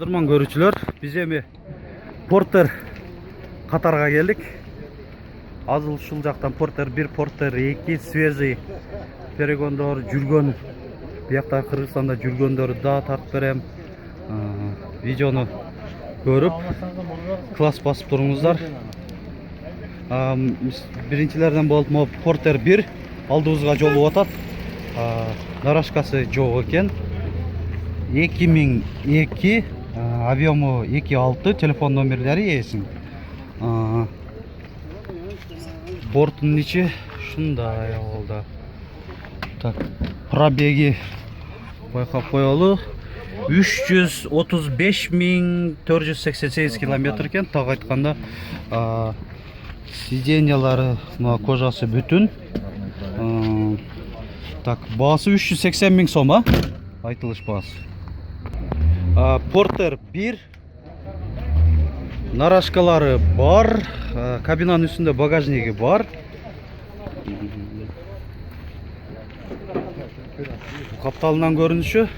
Кадырман көрүүчүлөр, биз эми Porter катарга келдик. Азыр ушул жактан Porter 1, Porter 2 свежий перегондор жүргөн, биякта Кыргызстанда жүргөндөрдү да тартып берем. Видеону көрүп, класс басып туруңуздар. Биринчилерден болуп мо Porter 1 алдыбызга жолуп атат. Нарашкасы жок экен. 2002 объему 2.6, телефон номерлери эсин. Борттун ичи ушундай болду. Так, пробеги байкап коелу. 335.488 километр экен. Так айтканда, сиденьялары, кожасы бүтүн. Так, баасы 380.000 сом, айтылыш баасы. Porter 1 нарашкалары бар, кабинанын үстүндө багажниги бар. Капталынан көрүнүшү.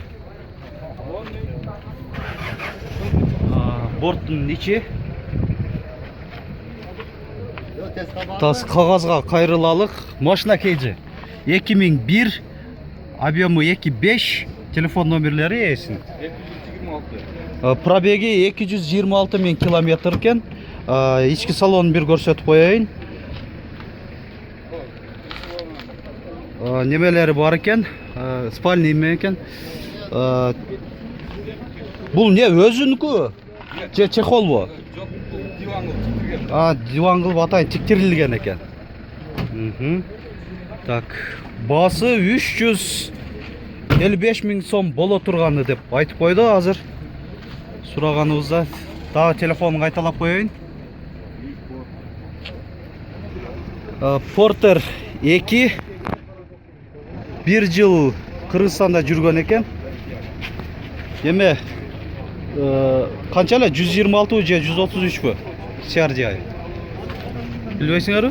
Борттун ичи. Тас кагазга кайрылалык. Машина кейжи 2001, объему 2.5, телефон номерлери эсин. Пробеги 226.000 километр экен. Ички салонун бир көрсөтүп коеюн. Немелери бар экен, спальный экен. Бул не, өзүнүкү? Же чехолбу? Жок, бул диван кылып тиктирген. Диван кылып атайын тиктирилген экен. Так, баасы 355.000 сом боло турганы деп айтып койду. Азыр сураганыбызда дагы телефонун кайталап коеюн. Porter 2 1 жыл Кыргызстанда жүргөн экен. Эме канча эле 126 же 133бү? CRDI. Билбейсиңерби?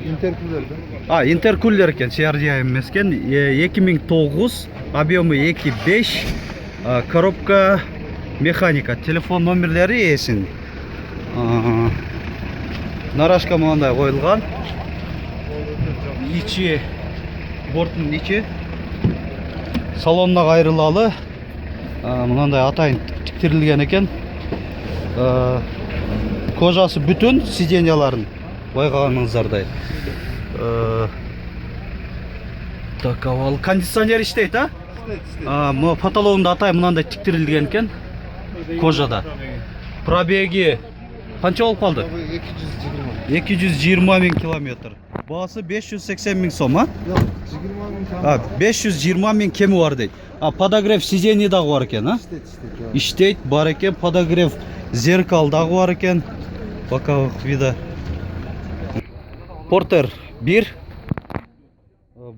Интеркулер да? Интеркулер экен, CRDI эмес экен. 2009, объему 2.5, коробка механика, телефон номерлери эсин. Нарашка мындай коюлган. Ичи, борттун ичи салонуна кайрылалы. Мындай атайын тиктирилген экен. Кожасы бүтүн, сиденьяларын байкаганыңыздардай. Так, авал кондиционер иштейт, Мо потологунда атай мынандай тиктирилген экен. Кожада. Пробеги канча болуп калды? 220.000 километр. Баасы 580.000 сом, Жок, 20.000 км. 520.000 кеми бар дейт. Подогрев сидений дагы бар экен, Иштейт, бар экен, подогрев зеркал дагы бар экен. Боковых вида. Porter 1.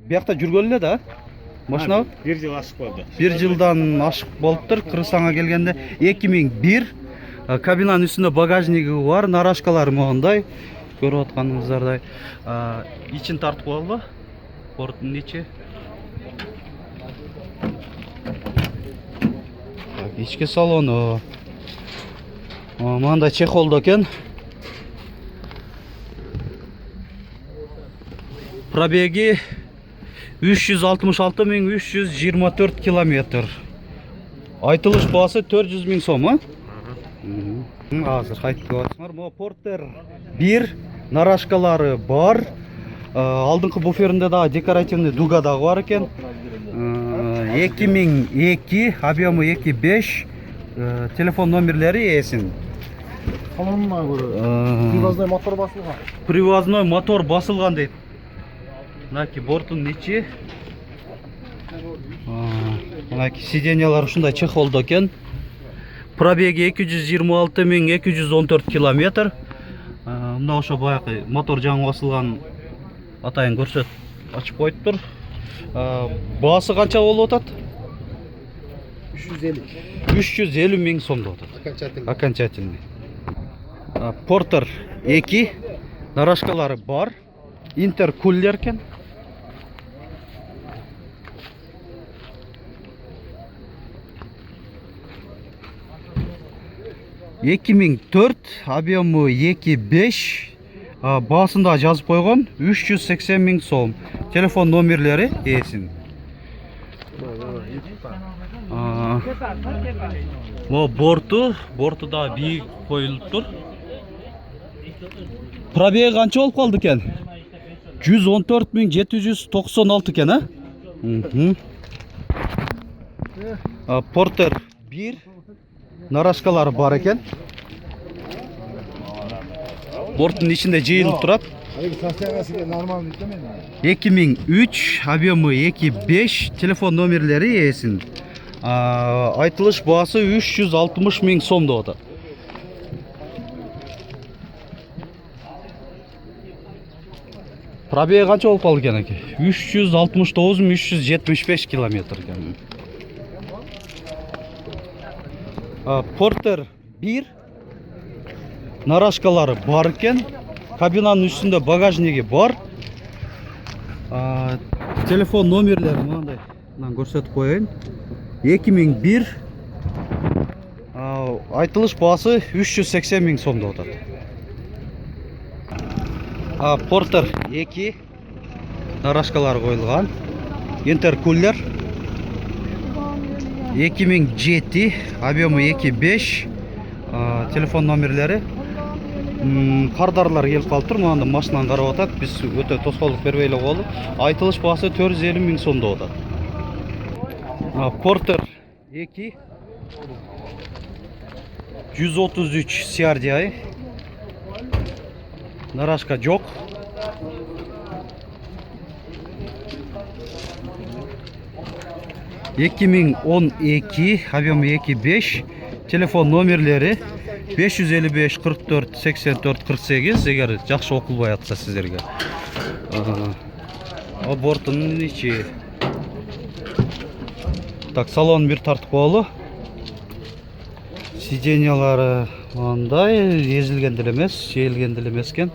Биякта жүргөн эле да? Машина 1 жыл ашык болду. 1 жылдан ашык болуптур. Кыргызстанга келгенде 2001. Кабинанын үстүндө багажниги бар, нарашкалары моундай. Көрүп атканыңыздардай. Ичин тартып коелу. Порттун ичи. Ички салону. Мындай чехолдо экен. Пробеги 366.324 километр. Айтылыш баасы 400.000 сом, Азыр кайтып атсыңар. Мо Porter 1 нарашкалары бар. Алдыңкы буферинде дагы декоративный дуга дагы бар экен. 2002, объему 2.5, телефон номерлери эсин. Салонуна көрө. Привозной мотор басылган. Привозной мотор басылган дейт. Мынаки борттун ичи. Мынаки сиденьялар ушундай чехолдо экен. Пробеги 226.214 километр. Мына ошо баягы мотор жаңы басылган атайын көрсөт ачып коюптур. Баасы канча болуп атат? 350.000 сом деп атат. Окончательный. Porter 2 нарашкалары бар. Интеркулер экен. 2004, объемы 2.5. Басында жазып қойған 380 000 сом. Телефон номерлері есін. Борты да биік қойылып тұр. Пробег қанша болып қалды екен? 114 796 екен, Портер 1. Нарашкалары бар екен. Борттың ішінде жиылып тұрады. 2003, объемы 2.5, телефон номерлері есін. Айтылыш басы 360 000 сом доғды. Пробег қанша болып қалды екен әке? 369 375 километр екен. Портер 1. Нарашкалары бар екен. Кабинаның үстінде багажнигі бар. Телефон номерлері мынандай көрсетіп қояйын. 2001. Айтылыш басы 380 000 сомда отады. Портер 2. Нарашкалары қойылған. Интеркулер 2007, объемы 2.5. Телефон номерлері. Қардарлар келіп қалып тұр, мынанда машинаны қарап отады. Біз өте тосқаулық бермейлі қолы. Айтылыш басы 450 000 сомда отады. Портер 2. 133 CRDI. Нарашка жоқ. (2012), объемы 2.5. Телефон номерлері 555 44 84 48. Егер жақсы оқылбай атса сіздерге. Бортының іші. Так, салон бір тартып қолы. Сиденьялары андай, езілгенділ емес, жейілгенділ емескен.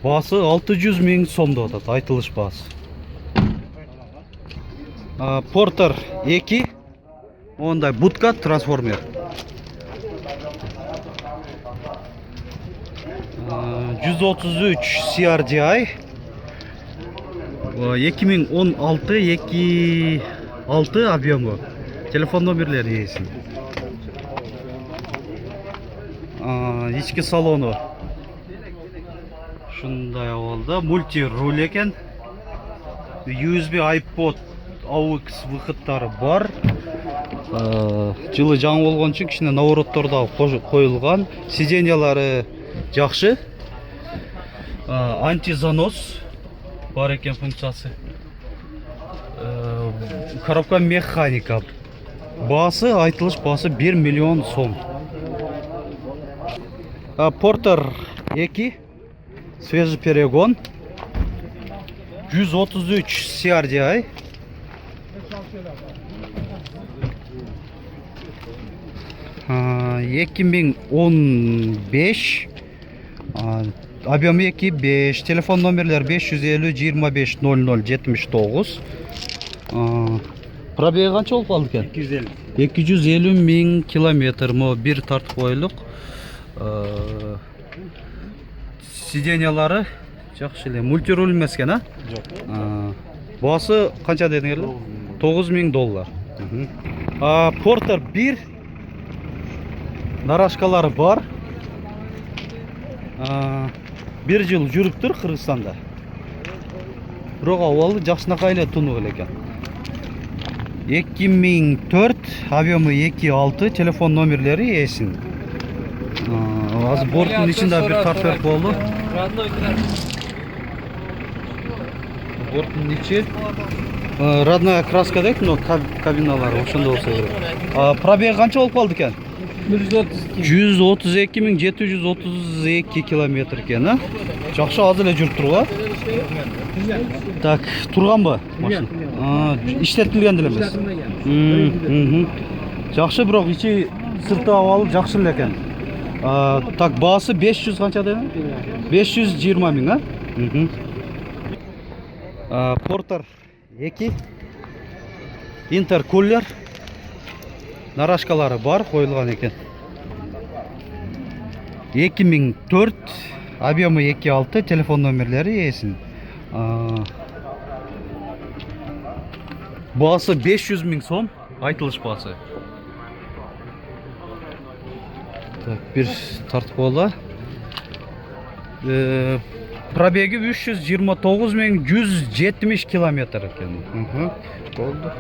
Басы 600 000 сомда отады, айтылыш басы. Портер 2. Ондай будка, трансформер. 133 CRDI. 2016 2.6 объемы. Телефон номерлері есін. Ішкі салоны шындай олды. Мульти-руль екен. USB, iPod, AUX выходтары бар. Жылы жаңы болған үшін кішіне навороттарда қойылған. Сиденьялары жақшы. Антизанос бар екен функциясы. Коробка механика. Басы, айтылыш басы 1 миллион сом. Портер 2. Свежий перегон. 133 CRDI. (2015), объем 2.5, телефон номерлер 550 25 00 79. Пробег қанша болып қалды екен? 250 000 километр. Bir тартып қойылық. Сиденьялары жақсы еле. Мультируль емес екен, а? Жоқ. Басы қанша дедіңіздер? $9,000. Портер 1. Нарашкалары бар. 1 жыл жүріп тұр Қырғызстанда. Бірақ ауалы жақсынақай еле тұны екен. 2004, объемы 2.6, телефон номерлері есін. Аз борттың ішінде бір тартып болды. Борттың іші родная краска дейік, но кабиналары ошында болса керек. Пробег қанша болып қалды екен? 132 732 километр екен. Жақсы аз еле жүріп тұруға. Так, тұрған ба машина? Іштетілген ділі емес. Жақсы, бірақ іші сырты авалы жақсы екен. Так, басы 500 қанша деді? 520 000, Портер 2. Интеркулер. нарашкалары бар коюлган экен. 2004, объемы 2.6, телефон номерлери ээсин. Баасы 500 000 сом, айтылыш баасы. Так, bir тартып алла. Пробеги 329 170 километр екен. Болды.